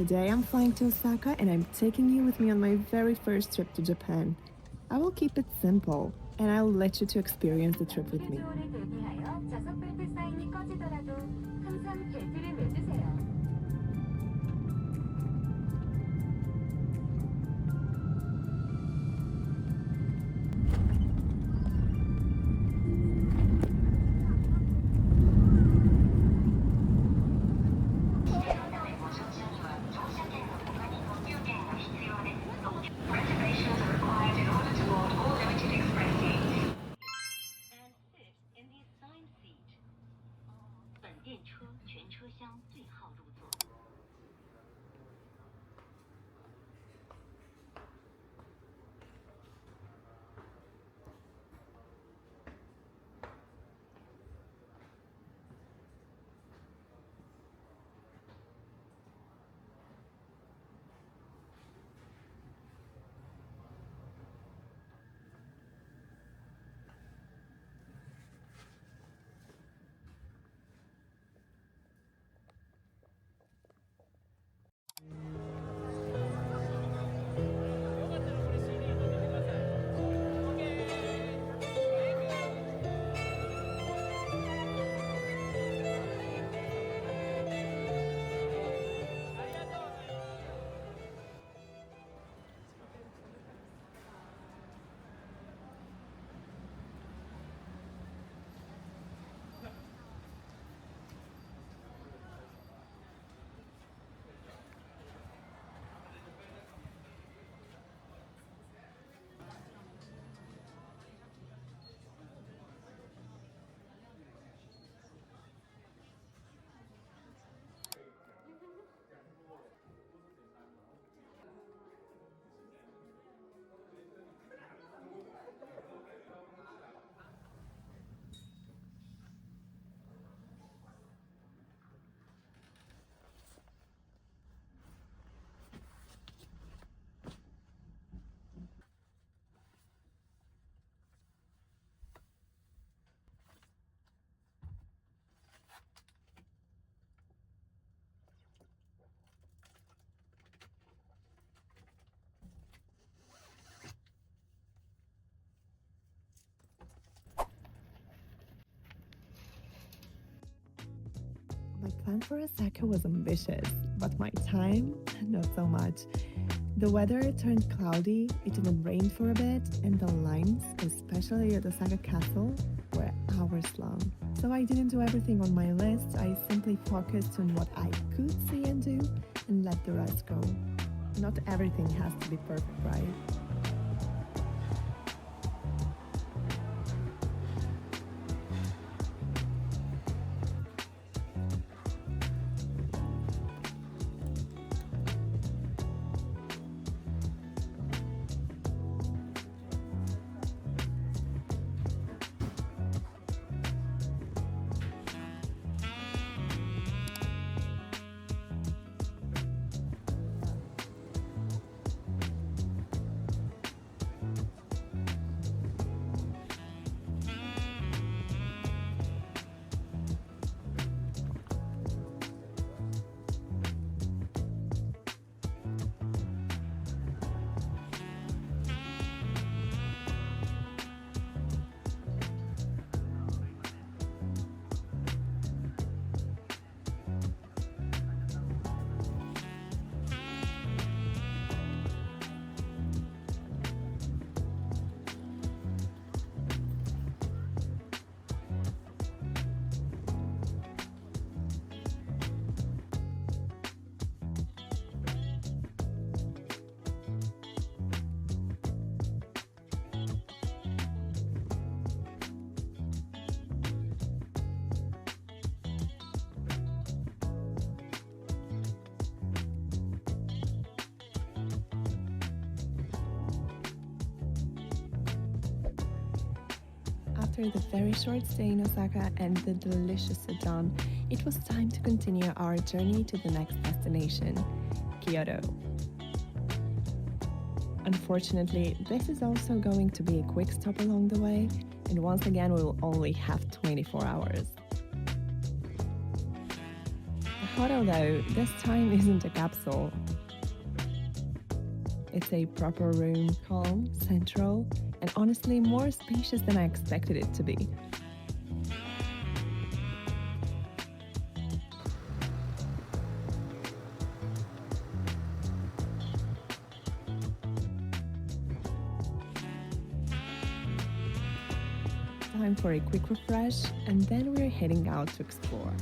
Today I'm flying to Osaka and I'm taking you with me on my very first trip to Japan. I will keep it simple and I'll let you to experience the trip with me. Reservations are required in order to board all limited express gates. And sit in the assigned seat. 本电车全车厢最号入座。My plan for Osaka was ambitious, but my time, not so much. The weather turned cloudy, it even rained for a bit, and the lines, especially at Osaka Castle, were hours long. So I didn't do everything on my list, I simply focused on what I could see and do, and let the rest go. Not everything has to be perfect, right? After the very short stay in Osaka and the delicious udon, it was time to continue our journey to the next destination, Kyoto. Unfortunately, this is also going to be a quick stop along the way, and once again we will only have 24 hours. The hotel though, this time isn't a capsule. It's a proper room, calm, central, and honestly more spacious than I expected it to be. Time for a quick refresh, and then we're heading out to explore.